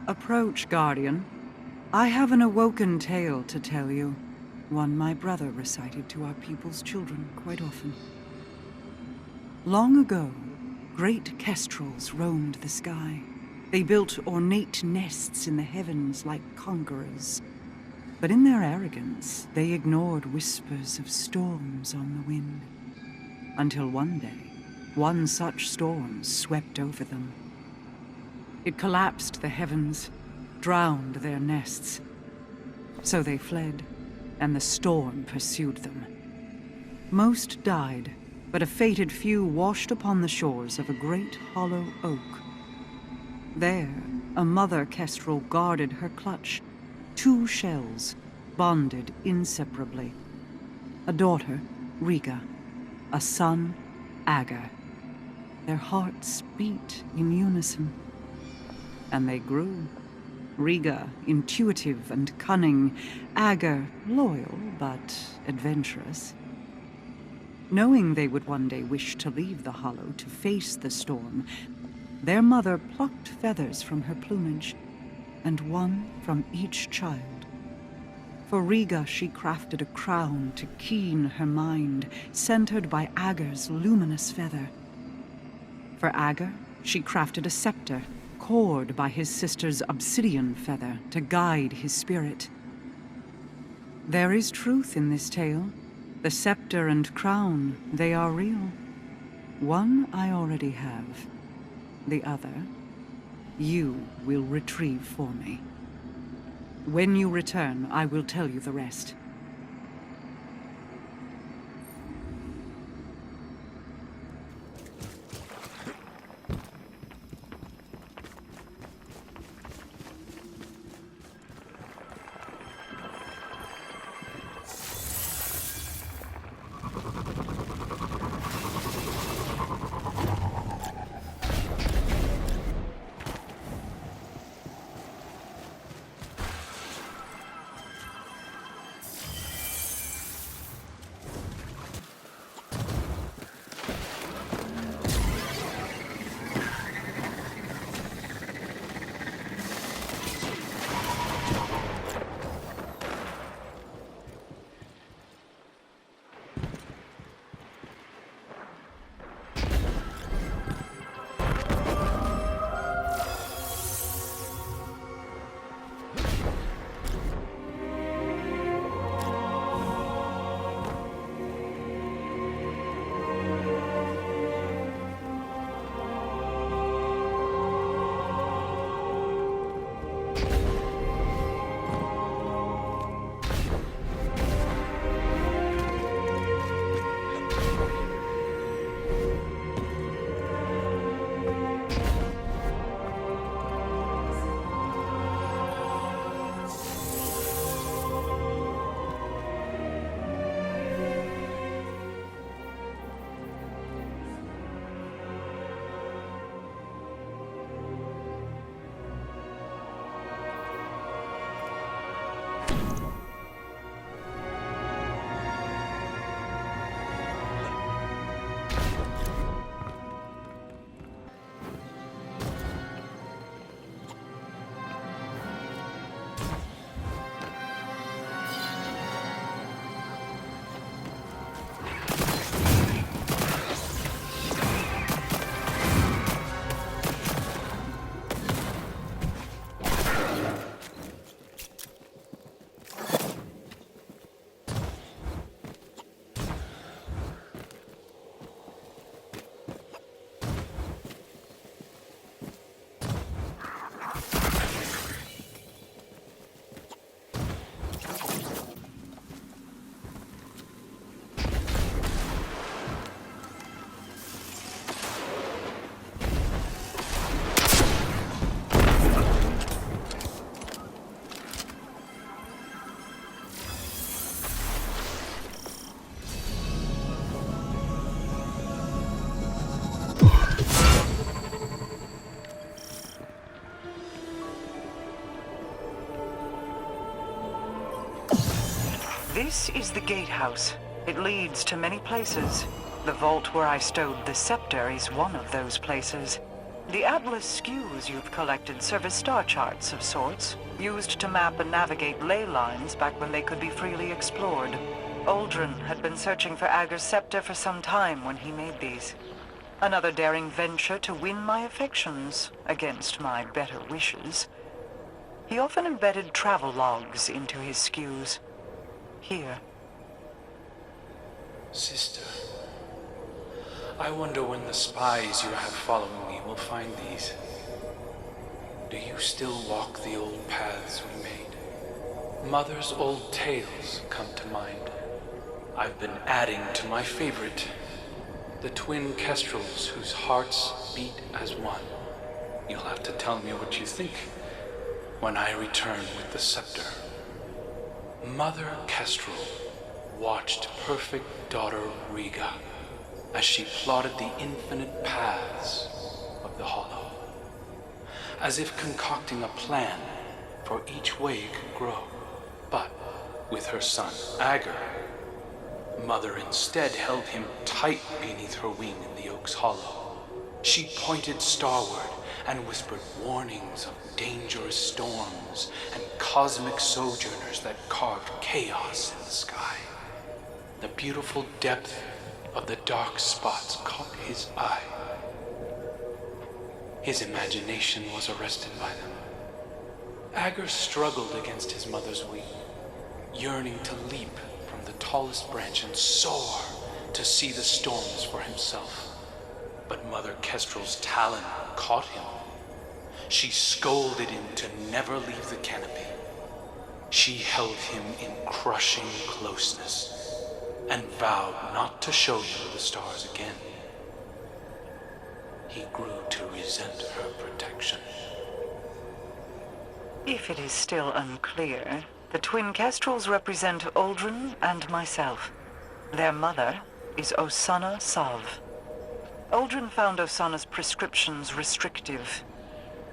Approach, Guardian. I have an awoken tale to tell you. One my brother recited to our people's children quite often. Long ago, great kestrels roamed the sky. They built ornate nests in the heavens like conquerors. But in their arrogance, they ignored whispers of storms on the wind. Until one day, one such storm swept over them. It collapsed the heavens, drowned their nests. So they fled, and the storm pursued them. Most died, but a fated few washed upon the shores of a great hollow oak. There, a mother kestrel guarded her clutch, 2 shells, bonded inseparably. A daughter, Riga. A son, Ager. Their hearts beat in unison. And they grew. Riga, intuitive and cunning. Ager, loyal but adventurous. Knowing they would one day wish to leave the hollow to face the storm, their mother plucked feathers from her plumage, and one from each child. For Riga she crafted a crown to keen her mind, centered by Ager's luminous feather. For Ager, she crafted a scepter, cored by his sister's obsidian feather to guide his spirit. There is truth in this tale. The scepter and crown, they are real. One I already have. The other, you will retrieve for me. When you return, I will tell you the rest. This is the gatehouse. It leads to many places. The vault where I stowed the scepter is one of those places. The Atlas skews you've collected serve as star charts of sorts, used to map and navigate ley lines back when they could be freely explored. Uldren had been searching for Ager's Scepter for some time when he made these. Another daring venture to win my affections, against my better wishes. He often embedded travel logs into his skews. Here. Sister, I wonder when the spies you have following me will find these. Do you still walk the old paths we made? Mother's old tales come to mind. I've been adding to my favorite, the twin kestrels whose hearts beat as one. You'll have to tell me what you think when I return with the scepter. Mother Kestrel watched perfect daughter Riga as she plotted the infinite paths of the Hollow, as if concocting a plan for each way it could grow. But with her son Ager, Mother instead held him tight beneath her wing in the oak's hollow. She pointed starward and whispered warnings of dangerous storms and cosmic sojourners that carved chaos in the sky. The beautiful depth of the dark spots caught his eye. His imagination was arrested by them. Ager struggled against his mother's wing, yearning to leap from the tallest branch and soar to see the storms for himself. But Mother Kestrel's talon caught him. She scolded him to never leave the canopy. She held him in crushing closeness and vowed not to show him the stars again. He grew to resent her protection. If it is still unclear, the twin kestrels represent Uldren and myself. Their mother is Osanna Sav. Uldren found Osanna's prescriptions restrictive.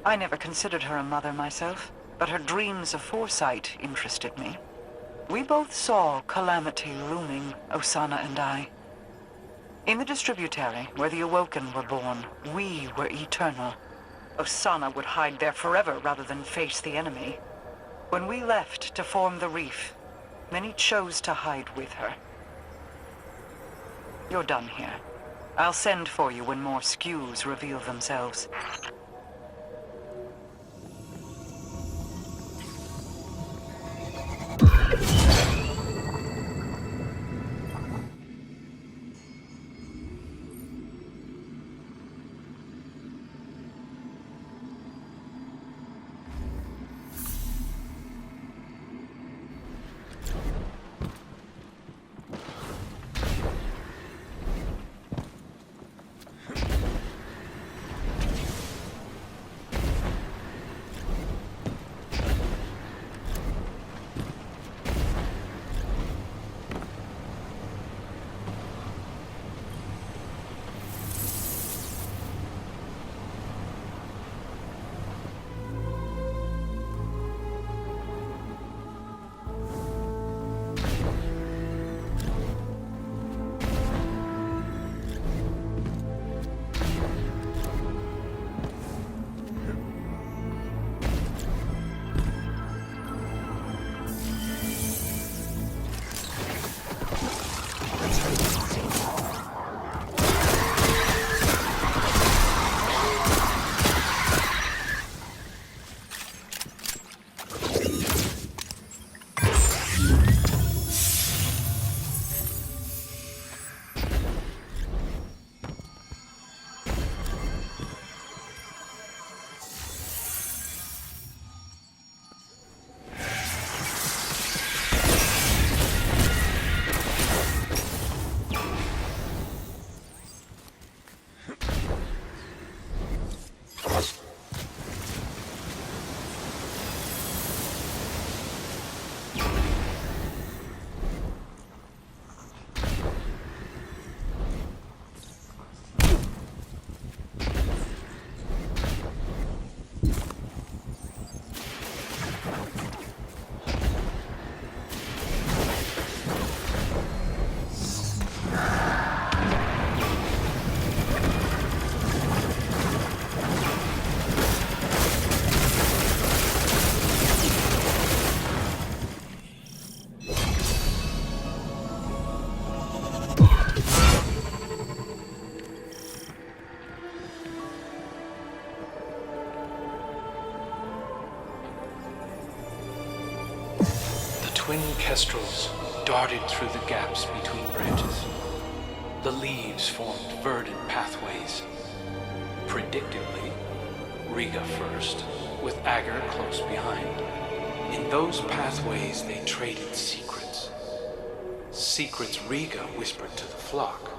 I never considered her a mother myself, but her dreams of foresight interested me. We both saw calamity looming, Osanna and I. In the distributary, where the Awoken were born, we were eternal. Osanna would hide there forever rather than face the enemy. When we left to form the reef, many chose to hide with her. You're done here. I'll send for you when more skews reveal themselves. twin kestrels darted through the gaps between branches. The leaves formed verdant pathways. Predictably, Riga first, with Ager close behind. In those pathways they traded secrets. Secrets Riga whispered to the flock,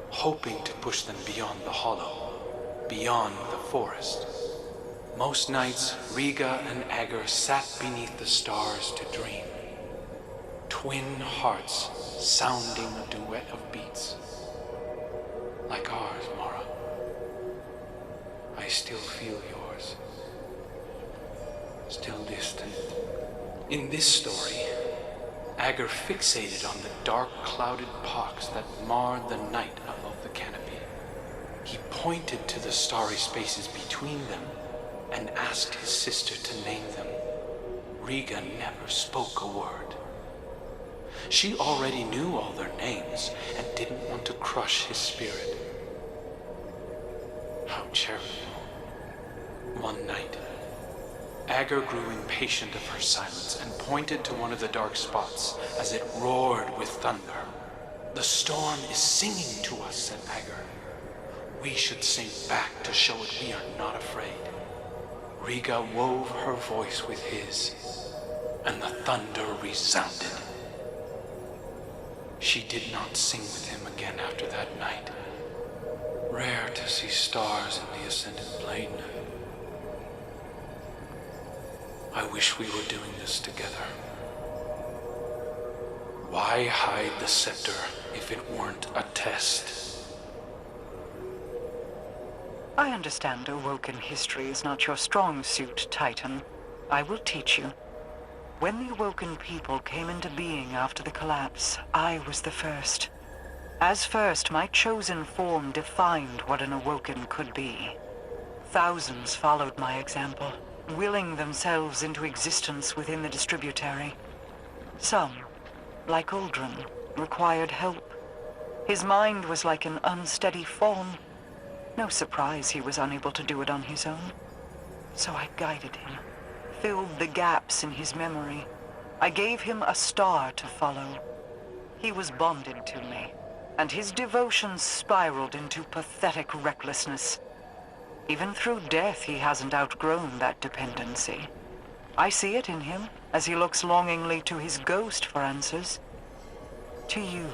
hoping to push them beyond the hollow, beyond the forest. Most nights, Riga and Ager sat beneath the stars to dream. Twin hearts sounding a duet of beats. Like ours, Mara. I still feel yours. Still distant. In this story, Ager fixated on the dark clouded pox that marred the night above the canopy. He pointed to the starry spaces between them and asked his sister to name them. Riga never spoke a word. She already knew all their names and didn't want to crush his spirit. How charitable. One night, Ager grew impatient of her silence and pointed to one of the dark spots as it roared with thunder. "The storm is singing to us," said Ager. "We should sing back to show it we are not afraid." Riga wove her voice with his, and the thunder resounded. She did not sing with him again after that night. Rare to see stars in the ascended plane. I wish we were doing this together. Why hide the scepter if it weren't a test? I understand Awoken history is not your strong suit, Titan. I will teach you. When the Awoken people came into being after the collapse, I was the first. As first, my chosen form defined what an Awoken could be. Thousands followed my example, willing themselves into existence within the distributary. Some, like Uldren, required help. His mind was like an unsteady fawn. No surprise he was unable to do it on his own. So I guided him, filled the gaps in his memory. I gave him a star to follow. He was bonded to me, and his devotion spiraled into pathetic recklessness. Even through death, he hasn't outgrown that dependency. I see it in him as he looks longingly to his ghost for answers. To you.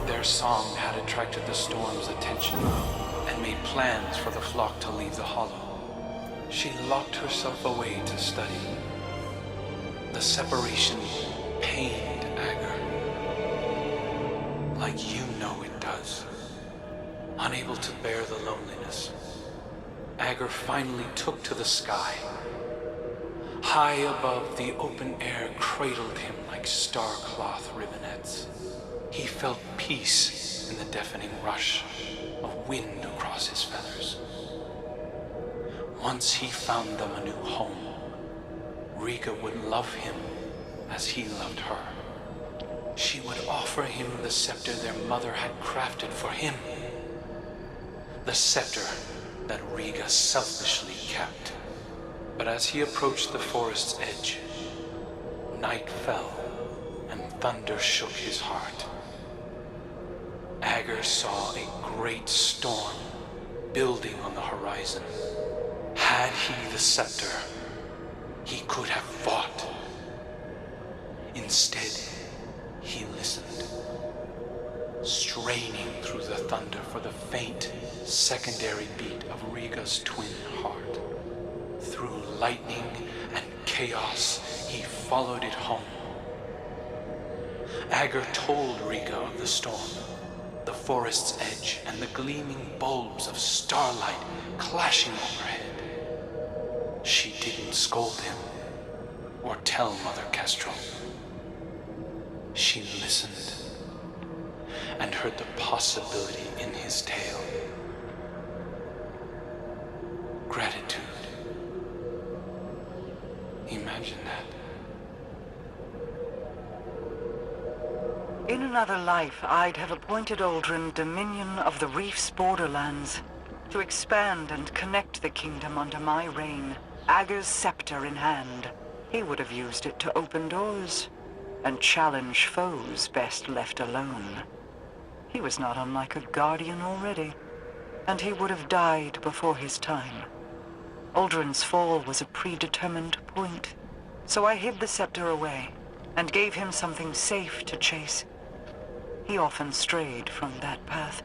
Their song had attracted the storm's attention and made plans for the flock to leave the hollow. She locked herself away to study. The separation pained Ager, like you know it does. Unable to bear the loneliness, Ager finally took to the sky. High above, the open air cradled him like star-cloth ribbonets. He felt peace in the deafening rush of wind across his feathers. Once he found them a new home, Riga would love him as he loved her. She would offer him the scepter their mother had crafted for him. The scepter that Riga selfishly kept. But as he approached the forest's edge, night fell and thunder shook his heart. Ager saw a great storm building on the horizon. Had he the scepter, he could have fought. Instead, he listened, straining through the thunder for the faint, secondary beat of Riga's twin heart. Through lightning and chaos, he followed it home. Ager told Riga of the storm, the forest's edge, and the gleaming bulbs of starlight clashing overhead. She didn't scold him or tell Mother Kestrel. She listened and heard the possibility in his tale. Gratitude. Imagine that. In another life, I'd have appointed Aldrin Dominion of the Reef's borderlands to expand and connect the kingdom under my reign, Ager's scepter in hand. He would have used it to open doors and challenge foes best left alone. He was not unlike a guardian already, and he would have died before his time. Aldrin's fall was a predetermined point, so I hid the scepter away and gave him something safe to chase. He often strayed from that path.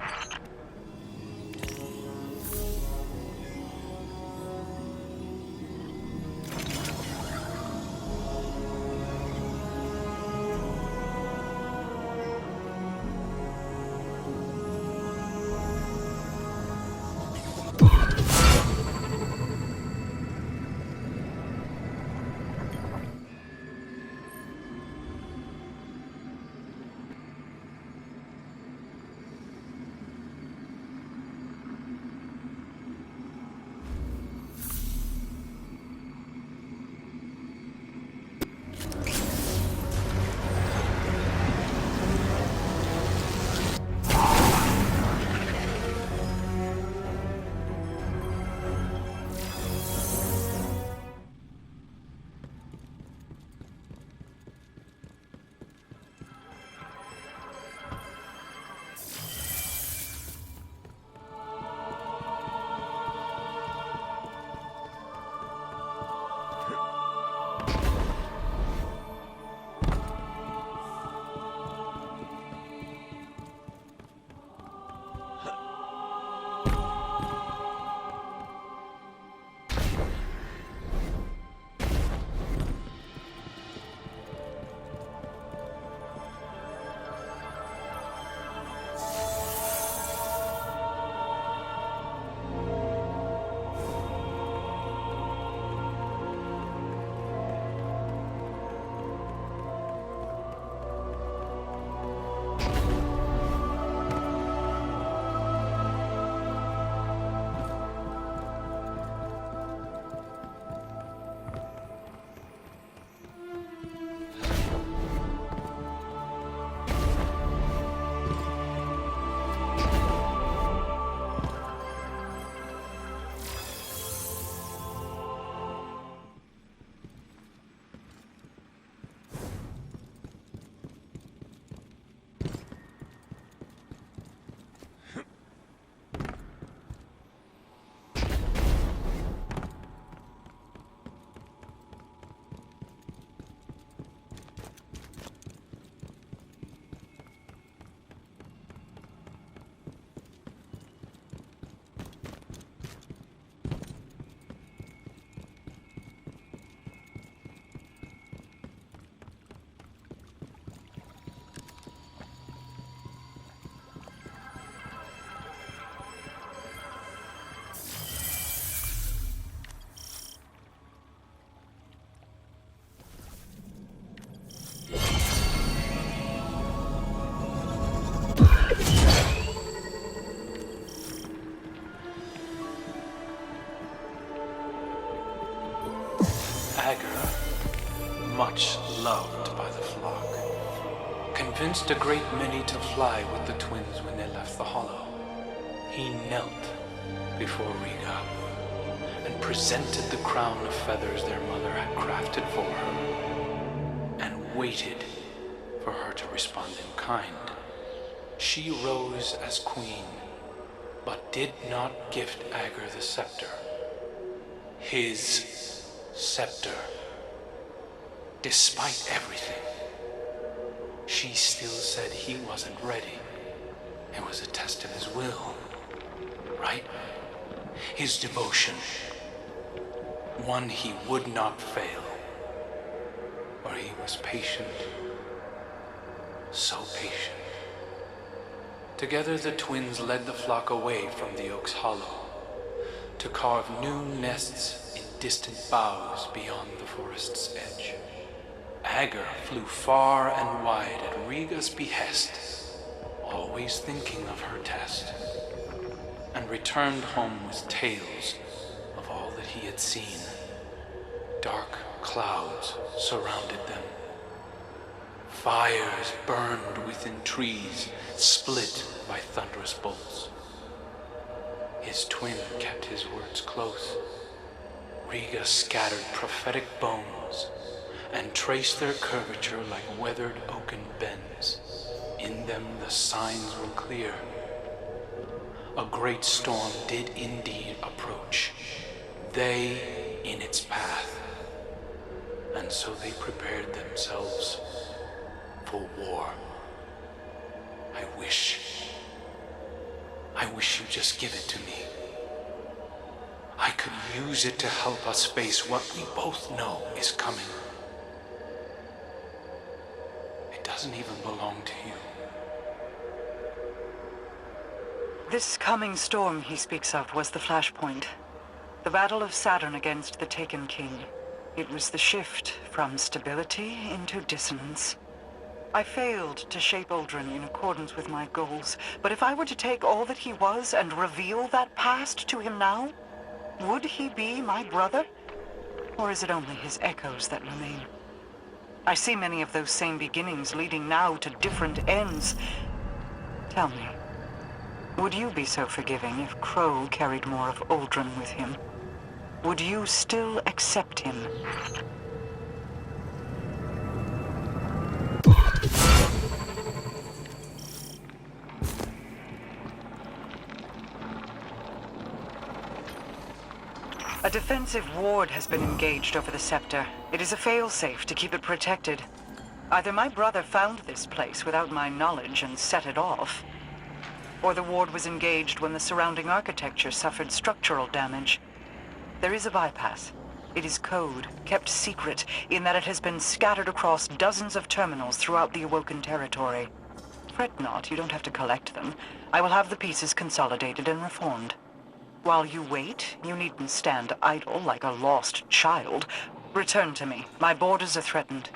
much loved by the flock. Convinced a great many to fly with the twins when they left the hollow, he knelt before Riga and presented the crown of feathers their mother had crafted for her, and waited for her to respond in kind. She rose as queen, but did not gift Ager the scepter. His scepter. Despite everything, she still said he wasn't ready. It was a test of his will, right? His devotion. One he would not fail. For he was patient. So patient. Together the twins led the flock away from the oak's hollow to carve new nests in distant boughs beyond the forest's edge. Ager flew far and wide at Riga's behest, always thinking of her test, and returned home with tales of all that he had seen. Dark clouds surrounded them. Fires burned within trees, split by thunderous bolts. His twin kept his words close. Riga scattered prophetic bones and traced their curvature like weathered oaken bends. In them the signs were clear. A great storm did indeed approach, they in its path, and so they prepared themselves for war. I wish you'd just give it to me. I could use it to help us face what we both know is coming. It doesn't even belong to you. This coming storm he speaks of was the flashpoint. The battle of Saturn against the Taken King. It was the shift from stability into dissonance. I failed to shape Aldrin in accordance with my goals, but if I were to take all that he was and reveal that past to him now, would he be my brother? Or is it only his echoes that remain? I see many of those same beginnings leading now to different ends. Tell me, would you be so forgiving if Crow carried more of Aldrin with him? Would you still accept him? A defensive ward has been engaged over the Scepter. It is a failsafe to keep it protected. Either my brother found this place without my knowledge and set it off, or the ward was engaged when the surrounding architecture suffered structural damage. There is a bypass. It is code, kept secret, in that it has been scattered across dozens of terminals throughout the Awoken territory. Fret not, you don't have to collect them. I will have the pieces consolidated and reformed. While you wait, you needn't stand idle like a lost child. Return to me. My borders are threatened.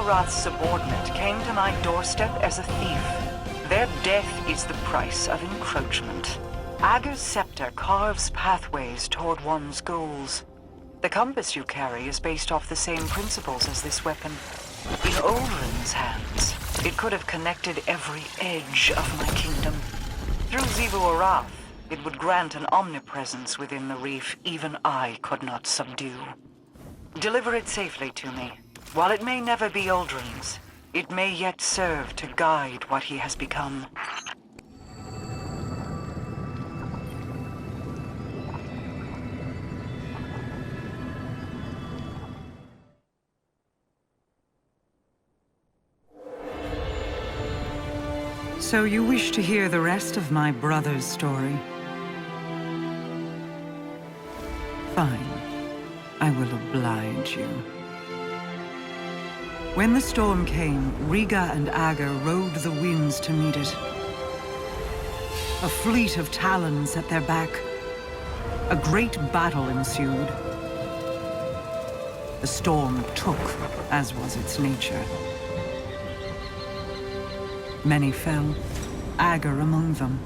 Arath's subordinate came to my doorstep as a thief. Their death is the price of encroachment. Ager's Scepter carves pathways toward one's goals. The compass you carry is based off the same principles as this weapon. In Ulrin's hands, it could have connected every edge of my kingdom. Through Xivu Arath, it would grant an omnipresence within the reef even I could not subdue. Deliver it safely to me. While it may never be Uldren's, it may yet serve to guide what he has become. So you wish to hear the rest of my brother's story? Fine. I will oblige you. When the storm came, Riga and Ager rode the winds to meet it. A fleet of talons at their back. A great battle ensued. The storm took, as was its nature. Many fell, Ager among them.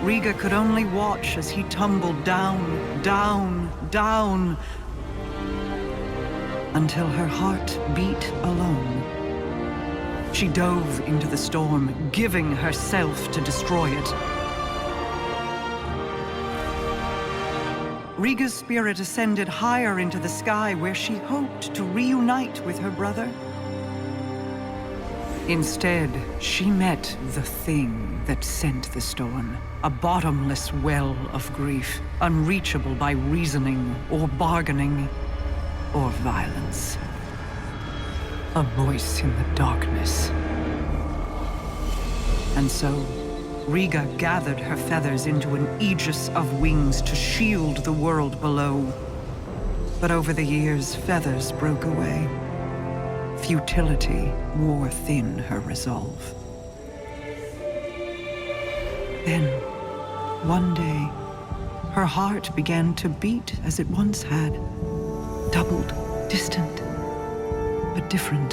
Riga could only watch as he tumbled down, down, down, until her heart beat alone. She dove into the storm, giving herself to destroy it. Riga's spirit ascended higher into the sky, where she hoped to reunite with her brother. Instead, she met the thing that sent the storm. A bottomless well of grief, unreachable by reasoning or bargaining or violence. A voice in the darkness. And so, Riga gathered her feathers into an aegis of wings to shield the world below. But over the years, feathers broke away. Futility wore thin her resolve. Then, one day, her heart began to beat as it once had. Doubled, distant, but different.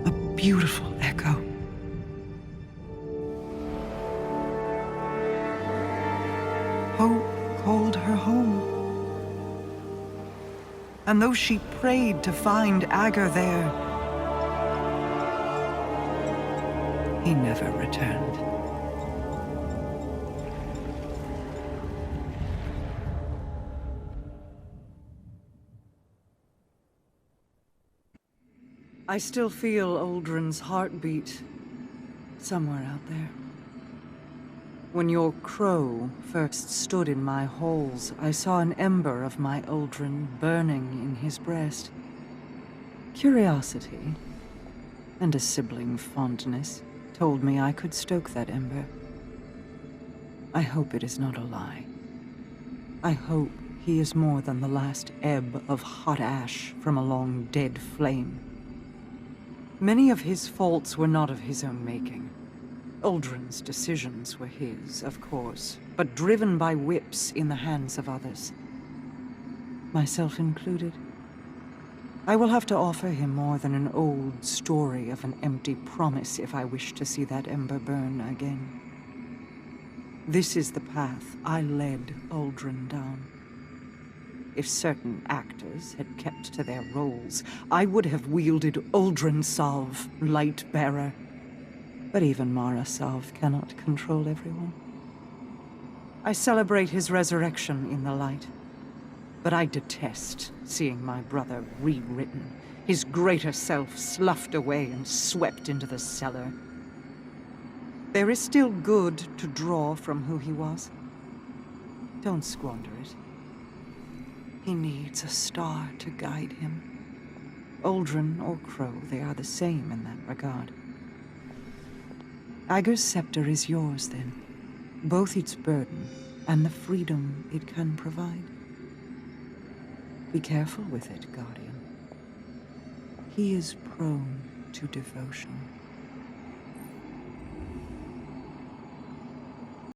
A beautiful echo. Hope called her home. And though she prayed to find Ager there, he never returned. I still feel Uldren's heartbeat somewhere out there. When your crow first stood in my halls, I saw an ember of my Uldren burning in his breast. Curiosity, and a sibling fondness, told me I could stoke that ember. I hope it is not a lie. I hope he is more than the last ebb of hot ash from a long dead flame. Many of his faults were not of his own making. Uldren's decisions were his, of course, but driven by whips in the hands of others. Myself included. I will have to offer him more than an old story of an empty promise if I wish to see that ember burn again. This is the path I led Uldren down. If certain actors had kept to their roles, I would have wielded Uldren Salve, Light-Bearer. But even Mara Salve cannot control everyone. I celebrate his resurrection in the light, but I detest seeing my brother rewritten, his greater self sloughed away and swept into the cellar. There is still good to draw from who he was. Don't squander it. He needs a star to guide him. Uldren or Crow, they are the same in that regard. Ager's scepter is yours, then. Both its burden and the freedom it can provide. Be careful with it, Guardian. He is prone to devotion.